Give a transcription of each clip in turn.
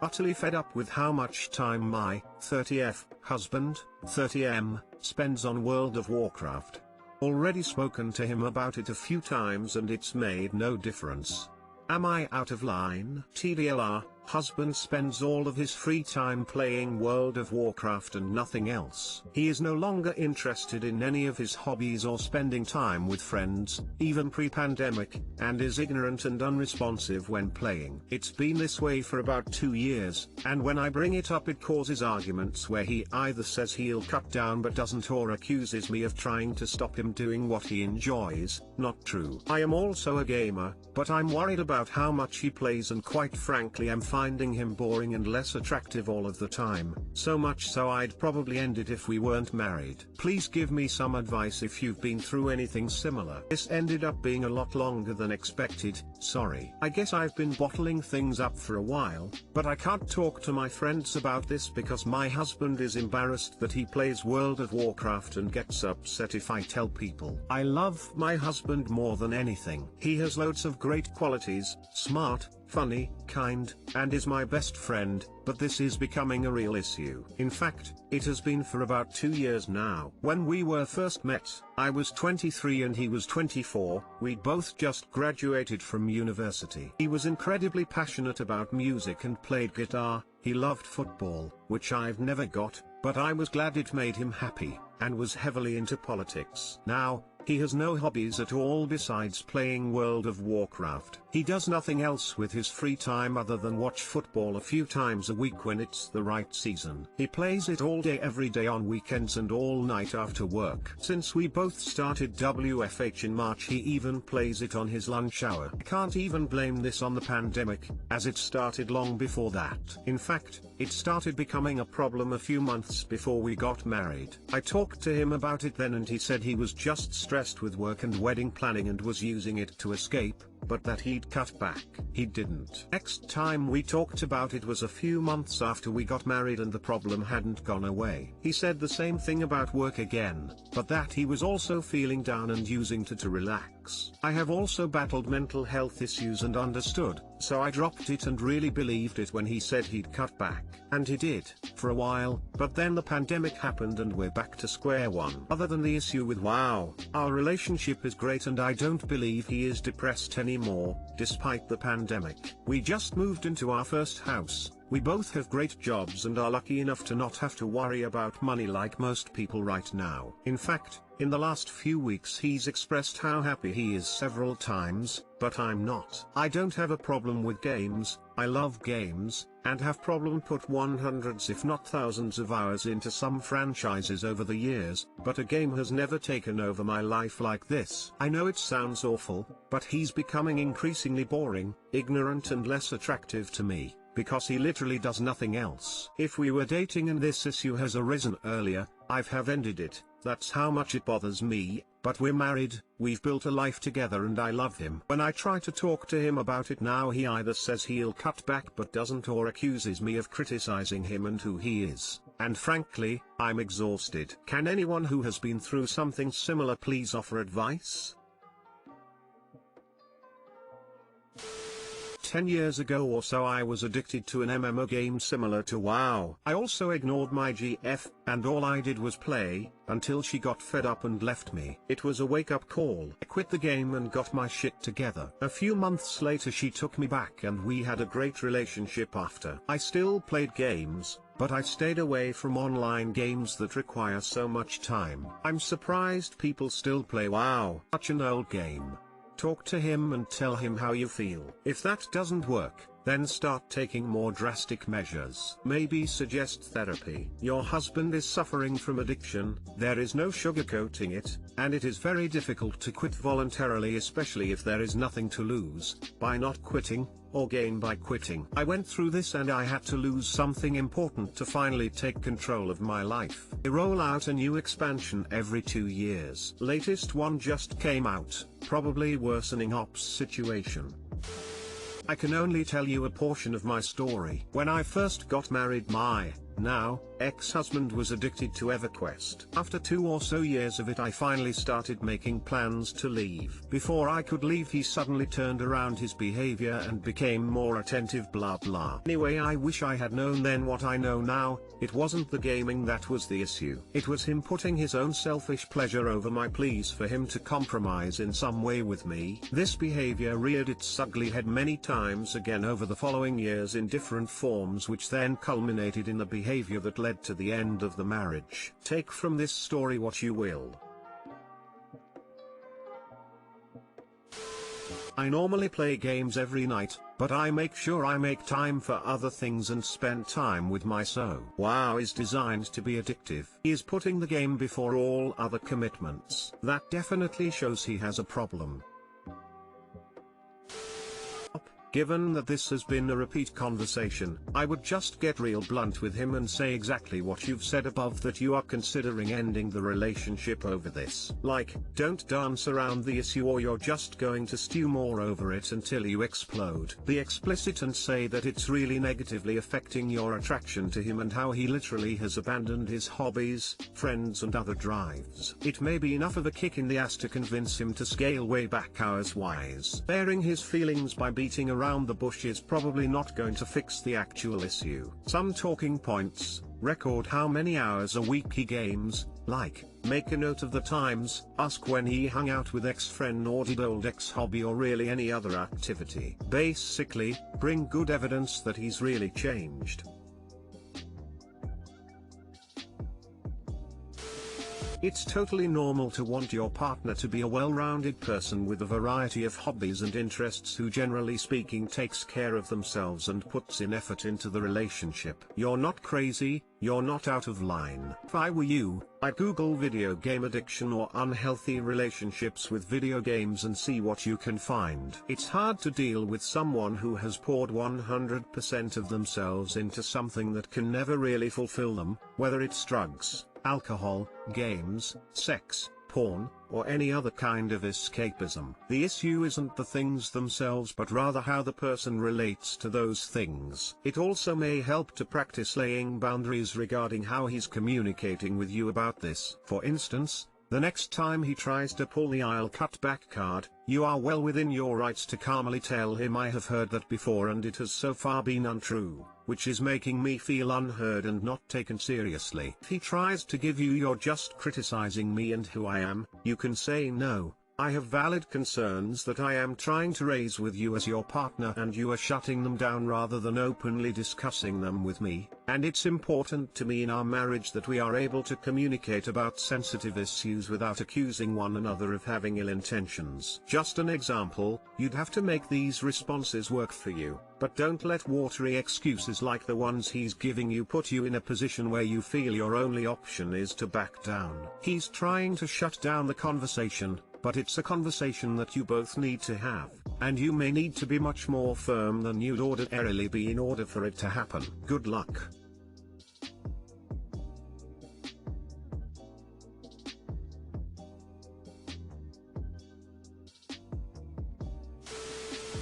Utterly fed up with how much time my 30F husband, 30M, spends on World of Warcraft. Already spoken to him about it a few times and it's made no difference. Am I out of line? TDLR, husband spends all of his free time playing World of Warcraft and nothing else. He is no longer interested in any of his hobbies or spending time with friends, even pre-pandemic, and is ignorant and unresponsive when playing. It's been this way for about 2 years, and when I bring it up it causes arguments where he either says he'll cut down but doesn't, or accuses me of trying to stop him doing what he enjoys. Not true. I am also a gamer, but I'm worried about how much he plays, and quite frankly I'm finding him boring and less attractive all of the time, so much so I'd probably end it if we weren't married. Please give me some advice if you've been through anything similar. This ended up being a lot longer than expected, sorry. I guess I've been bottling things up for a while, but I can't talk to my friends about this because my husband is embarrassed that he plays World of Warcraft and gets upset if I tell people. I love my husband more than anything. He has loads of great qualities, smart, funny, kind, and is my best friend, but this is becoming a real issue. In fact, it has been for about 2 years now. When we were first met, I was 23 and he was 24, we'd both just graduated from university. He was incredibly passionate about music and played guitar. He loved football, which I've never got, but I was glad it made him happy, and was heavily into politics. Now, he has no hobbies at all besides playing World of Warcraft. He does nothing else with his free time other than watch football a few times a week when it's the right season. He plays it all day every day on weekends and all night after work. Since we both started WFH in March, he even plays it on his lunch hour. I can't even blame this on the pandemic, as it started long before that. In fact, it started becoming a problem a few months before we got married. I talked to him about it then and he said he was just stressed with work and wedding planning and was using it to escape, but that he'd cut back. He didn't. Next time we talked about it was a few months after we got married and the problem hadn't gone away. He said the same thing about work again, but that he was also feeling down and using it to relax. I have also battled mental health issues and understood, so I dropped it and really believed it when he said he'd cut back. And he did, for a while, but then the pandemic happened and we're back to square one. Other than the issue with WoW, our relationship is great and I don't believe he is depressed anymore, despite the pandemic. We just moved into our first house. We both have great jobs and are lucky enough to not have to worry about money like most people right now. In fact, in the last few weeks he's expressed how happy he is several times, but I'm not. I don't have a problem with games, I love games, and have put hundreds if not thousands of hours into some franchises over the years, but a game has never taken over my life like this. I know it sounds awful, but he's becoming increasingly boring, ignorant and less attractive to me, because he literally does nothing else. If we were dating and this issue has arisen earlier, I've have ended it. That's how much it bothers me, but we're married, we've built a life together and I love him. When I try to talk to him about it now he either says he'll cut back but doesn't, or accuses me of criticizing him and who he is. And frankly, I'm exhausted. Can anyone who has been through something similar please offer advice? 10 years ago or so I was addicted to an MMO game similar to WoW. I also ignored my GF, and all I did was play, until she got fed up and left me. It was a wake-up call. I quit the game and got my shit together. A few months later she took me back and we had a great relationship after. I still played games, but I stayed away from online games that require so much time. I'm surprised people still play WoW. Such an old game. Talk to him and tell him how you feel. If that doesn't work, then start taking more drastic measures. Maybe suggest therapy. Your husband is suffering from addiction, there is no sugarcoating it, and it is very difficult to quit voluntarily, especially if there is nothing to lose by not quitting, or gain by quitting. I went through this and I had to lose something important to finally take control of my life. They roll out a new expansion every 2 years. Latest one just came out, probably worsening ops situation. I can only tell you a portion of my story. When I first got married my now, ex-husband was addicted to EverQuest. After 2 or so years of it, I finally started making plans to leave. Before I could leave, he suddenly turned around his behavior and became more attentive, blah blah. Anyway, I wish I had known then what I know now. It wasn't the gaming that was the issue. It was him putting his own selfish pleasure over my pleas for him to compromise in some way with me. This behavior reared its ugly head many times again over the following years in different forms, which then culminated in the behavior that led to the end of the marriage. Take from this story what you will. I normally play games every night, but I make sure I make time for other things and spend time with my son. WoW is designed to be addictive. He is putting the game before all other commitments. That definitely shows he has a problem. Given that this has been a repeat conversation, I would just get real blunt with him and say exactly what you've said above, that you are considering ending the relationship over this. Like, don't dance around the issue or you're just going to stew more over it until you explode. Be explicit and say that it's really negatively affecting your attraction to him and how he literally has abandoned his hobbies, friends and other drives. It may be enough of a kick in the ass to convince him to scale way back hours-wise. Bearing his feelings by beating around the bush is probably not going to fix the actual issue. Some talking points: record how many hours a week he games, like, make a note of the times, ask when he hung out with ex-friend or did old ex-hobby or really any other activity. Basically, bring good evidence that he's really changed. It's totally normal to want your partner to be a well-rounded person with a variety of hobbies and interests who, generally speaking, takes care of themselves and puts in effort into the relationship. You're not crazy, you're not out of line. If I were you, I'd Google video game addiction or unhealthy relationships with video games and see what you can find. It's hard to deal with someone who has poured 100% of themselves into something that can never really fulfill them, whether it's drugs, alcohol, games, sex, porn, or any other kind of escapism. The issue isn't the things themselves but rather how the person relates to those things. It also may help to practice laying boundaries regarding how he's communicating with you about this. For instance, the next time he tries to pull the "I'll cut back" card, you are well within your rights to calmly tell him, "I have heard that before and it has so far been untrue, which is making me feel unheard and not taken seriously." If he tries to give you "you're just criticizing me and who I am," you can say, "No, I have valid concerns that I am trying to raise with you as your partner and you are shutting them down rather than openly discussing them with me, and it's important to me in our marriage that we are able to communicate about sensitive issues without accusing one another of having ill intentions." Just an example, you'd have to make these responses work for you, but don't let watery excuses like the ones he's giving you put you in a position where you feel your only option is to back down. He's trying to shut down the conversation, but it's a conversation that you both need to have, and you may need to be much more firm than you'd ordinarily be in order for it to happen. Good luck.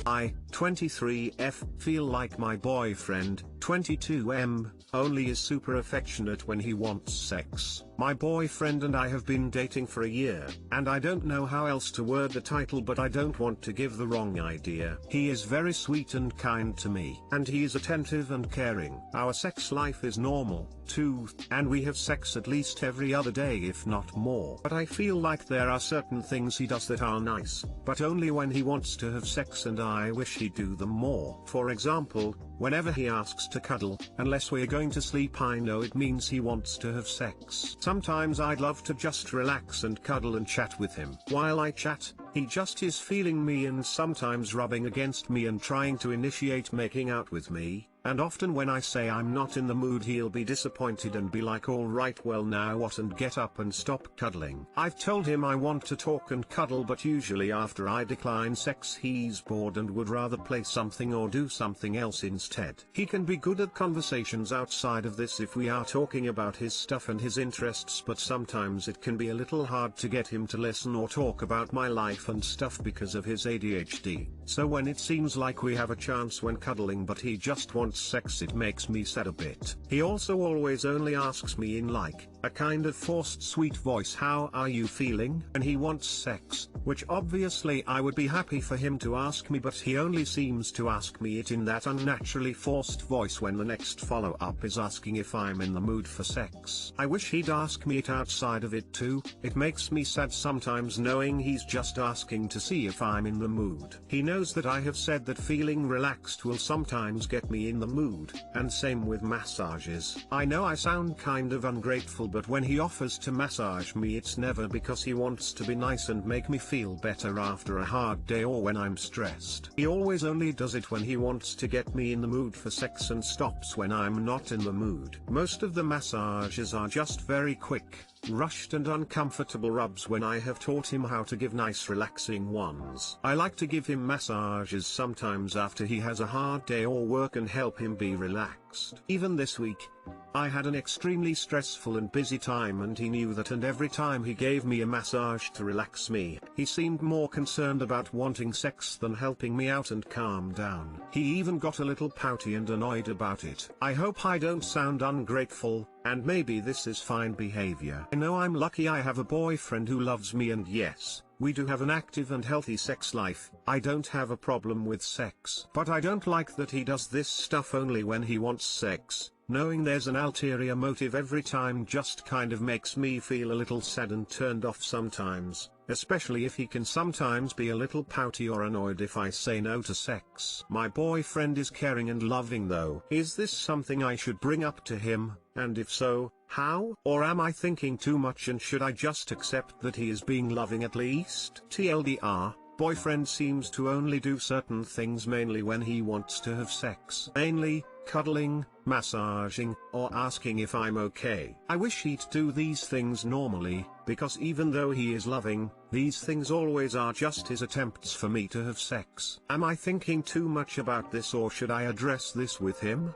I, 23F, feel like my boyfriend, 22M, only is super affectionate when he wants sex. My boyfriend and I have been dating for a year, and I don't know how else to word the title, but I don't want to give the wrong idea. He is very sweet and kind to me, and he is attentive and caring. Our sex life is normal, too, and we have sex at least every other day if not more. But I feel like there are certain things he does that are nice, but only when he wants to have sex, and I wish he'd do them more. For example, whenever he asks to cuddle, unless we're going to sleep, I know it means he wants to have sex. Sometimes I'd love to just relax and cuddle and chat with him. While I chat, he just is feeling me and sometimes rubbing against me and trying to initiate making out with me. And often when I say I'm not in the mood, he'll be disappointed and be like, "All right, well now what?" and get up and stop cuddling. I've told him I want to talk and cuddle, but usually after I decline sex he's bored and would rather play something or do something else instead. He can be good at conversations outside of this if we are talking about his stuff and his interests, but sometimes it can be a little hard to get him to listen or talk about my life and stuff because of his ADHD. So when it seems like we have a chance when cuddling but he just wants wants sex, it makes me sad a bit. He also always only asks me in like a kind of forced sweet voice, how are you feeling? And he wants sex, which obviously I would be happy for him to ask me, but he only seems to ask me it in that unnaturally forced voice when the next follow-up is asking if I'm in the mood for sex. I wish he'd ask me it outside of it too. It makes me sad sometimes knowing he's just asking to see if I'm in the mood. He knows that I have said that feeling relaxed will sometimes get me in the mood, and same with massages. I know I sound kind of ungrateful, but when he offers to massage me, it's never because he wants to be nice and make me feel better after a hard day or when I'm stressed. He always only does it when he wants to get me in the mood for sex and stops when I'm not in the mood. Most of the massages are just very quick, rushed and uncomfortable rubs when I have taught him how to give nice relaxing ones. I like to give him massages sometimes after he has a hard day or work and help him be relaxed. Even this week, I had an extremely stressful and busy time, and he knew that, and every time he gave me a massage to relax me, he seemed more concerned about wanting sex than helping me out and calm down. He even got a little pouty and annoyed about it. I hope I don't sound ungrateful, and maybe this is fine behavior. I know I'm lucky I have a boyfriend who loves me, and yes, we do have an active and healthy sex life. I don't have a problem with sex. But I don't like that he does this stuff only when he wants sex. Knowing there's an ulterior motive every time just kind of makes me feel a little sad and turned off sometimes, especially if he can sometimes be a little pouty or annoyed if I say no to sex. My boyfriend is caring and loving though. Is this something I should bring up to him, and if so, how? Or am I thinking too much and should I just accept that he is being loving at least? TLDR, boyfriend seems to only do certain things mainly when he wants to have sex. Mainly, cuddling, massaging, or asking if I'm okay. I wish he'd do these things normally, because even though he is loving, these things always are just his attempts for me to have sex. Am I thinking too much about this, or should I address this with him?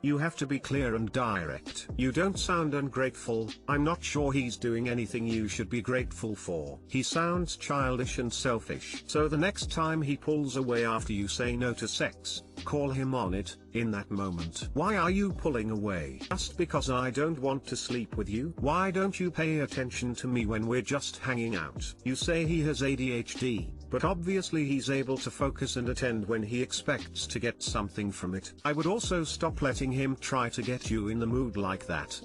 You have to be clear and direct. You don't sound ungrateful. I'm not sure he's doing anything you should be grateful for. He sounds childish and selfish. So the next time he pulls away after you say no to sex, call him on it, in that moment. Why are you pulling away? Just because I don't want to sleep with you? Why don't you pay attention to me when we're just hanging out? You say he has ADHD, but obviously he's able to focus and attend when he expects to get something from it. I would also stop letting him try to get you in the mood like that.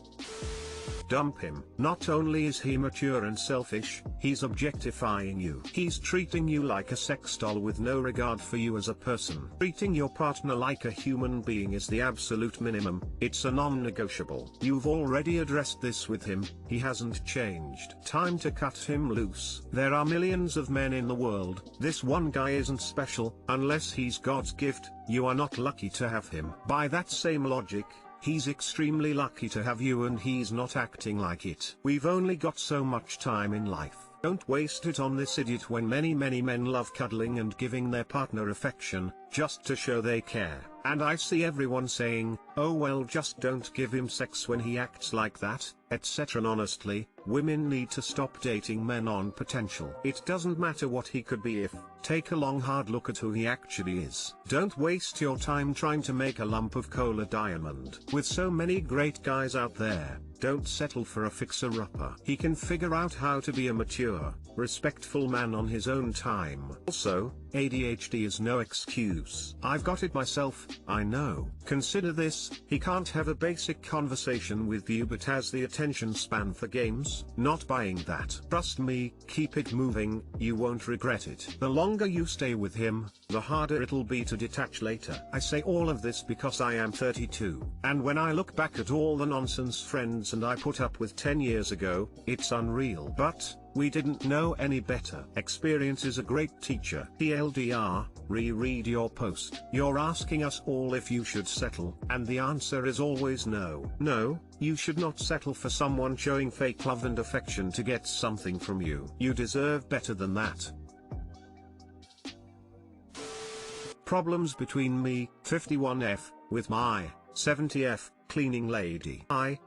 Dump him. Not only is he mature and selfish, he's objectifying you. He's treating you like a sex doll with no regard for you as a person. Treating your partner like a human being is the absolute minimum. It's a non-negotiable. You've already addressed this with him. He hasn't changed. Time to cut him loose. There are millions of men in the world. This one guy isn't special. Unless he's God's gift, you are not lucky to have him. By that same logic, he's extremely lucky to have you, and he's not acting like it. We've only got so much time in life. Don't waste it on this idiot when many men love cuddling and giving their partner affection, just to show they care. And I see everyone saying, oh well, just don't give him sex when he acts like that, etc. And honestly, women need to stop dating men on potential. It doesn't matter what he could be if. Take a long hard look at who he actually is. Don't waste your time trying to make a lump of coal a diamond. With so many great guys out there, don't settle for a fixer-upper. He can figure out how to be a mature, respectful man on his own time. Also, ADHD is no excuse. I've got it myself, I know. Consider this, he can't have a basic conversation with you but has the attention span for games. Not buying that. Trust me, keep it moving, you won't regret it. The longer you stay with him, the harder it'll be to detach later. I say all of this because I am 32, and when I look back at all the nonsense friends and I put up with 10 years ago, it's unreal. But we didn't know any better. Experience is a great teacher. TLDR, reread your post. You're asking us all if you should settle, and the answer is always no. No, you should not settle for someone showing fake love and affection to get something from you. You deserve better than that. Problems between me, 51F, with my 70F Cleaning lady. I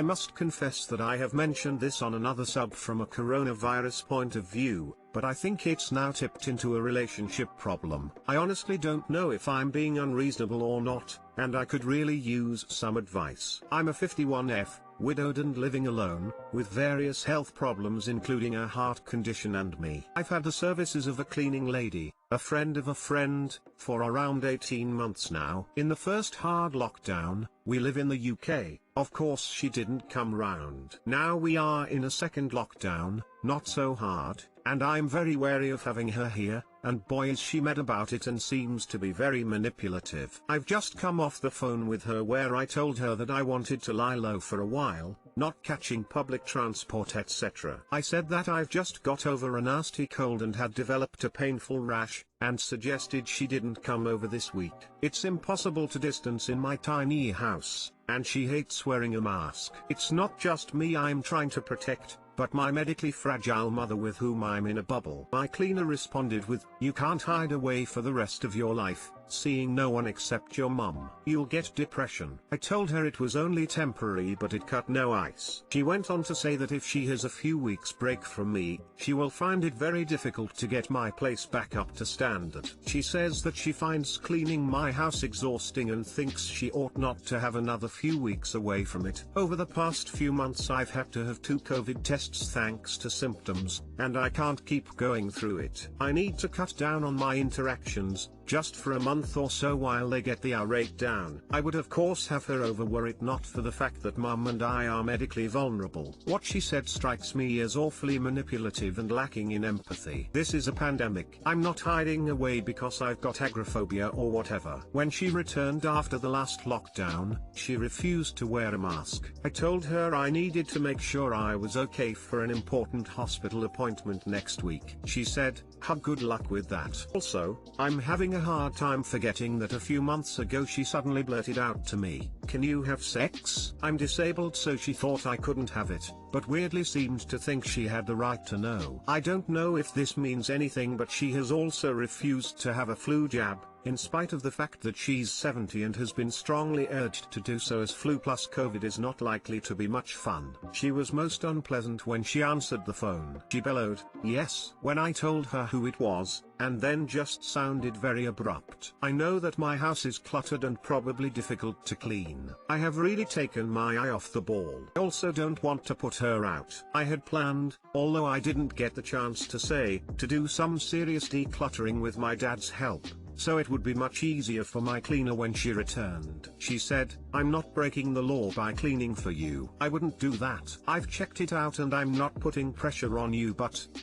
must confess that I have mentioned this on another sub from a coronavirus point of view, but I think it's now tipped into a relationship problem. I honestly don't know if I'm being unreasonable or not, and I could really use some advice. I'm a 51F, widowed and living alone, with various health problems including a heart condition and me. I've had the services of a cleaning lady, a friend of a friend, for around 18 months now. In the first hard lockdown, we live in the UK, of course she didn't come round. Now we are in a second lockdown, not so hard, and I'm very wary of having her here, and boy is she mad about it and seems to be very manipulative. I've just come off the phone with her where I told her that I wanted to lie low for a while, not catching public transport etc. I said that I've just got over a nasty cold and had developed a painful rash, and suggested she didn't come over this week. It's impossible to distance in my tiny house, and she hates wearing a mask. It's not just me I'm trying to protect, but my medically fragile mother with whom I'm in a bubble. My cleaner responded with, "You can't hide away for the rest of your life, seeing no one except your mum. You'll get depression." I told her it was only temporary but it cut no ice. She went on to say that if she has a few weeks break from me, she will find it very difficult to get my place back up to standard. She says that she finds cleaning my house exhausting and thinks she ought not to have another few weeks away from it. Over the past few months I've had to have 2 COVID tests thanks to symptoms, and I can't keep going through it. I need to cut down on my interactions, just for a month or so while they get the R rate down. I would of course have her over were it not for the fact that mum and I are medically vulnerable. What she said strikes me as awfully manipulative and lacking in empathy. This is a pandemic. I'm not hiding away because I've got agoraphobia or whatever. When she returned after the last lockdown, she refused to wear a mask. I told her I needed to make sure I was okay for an important hospital appointment next week. She said, "Good luck with that." Also, I'm having a hard time forgetting that a few months ago she suddenly blurted out to me, "Can you have sex?" I'm disabled so she thought I couldn't have it, but weirdly seemed to think she had the right to know. I don't know if this means anything but she has also refused to have a flu jab, in spite of the fact that she's 70 and has been strongly urged to do so as flu plus COVID is not likely to be much fun. She was most unpleasant when she answered the phone. She bellowed, "Yes," when I told her who it was, and then just sounded very abrupt. I know that my house is cluttered and probably difficult to clean. I have really taken my eye off the ball. I also don't want to put her out. I had planned, although I didn't get the chance to say, to do some serious decluttering with my dad's help, so it would be much easier for my cleaner when she returned. She said, "I'm not breaking the law by cleaning for you. I wouldn't do that. I've checked it out and I'm not putting pressure on you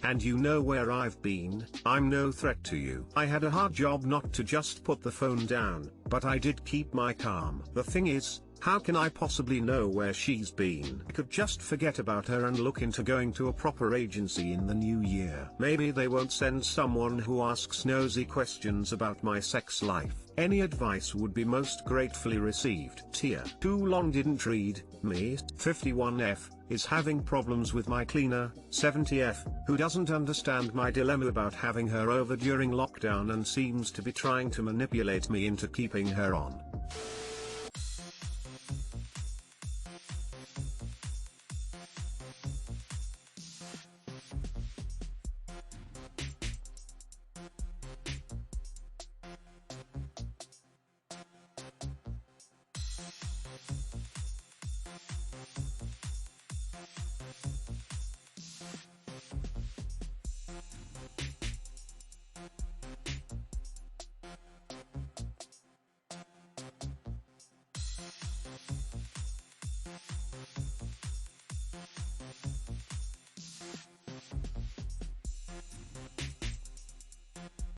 and you know where I've been, I'm no threat to you." I had a hard job not to just put the phone down, but I did keep my calm. The thing is, how can I possibly know where she's been? I could just forget about her and look into going to a proper agency in the new year. Maybe they won't send someone who asks nosy questions about my sex life. Any advice would be most gratefully received. Tier 2 long didn't read. Me, 51F, is having problems with my cleaner, 70F, who doesn't understand my dilemma about having her over during lockdown and seems to be trying to manipulate me into keeping her on.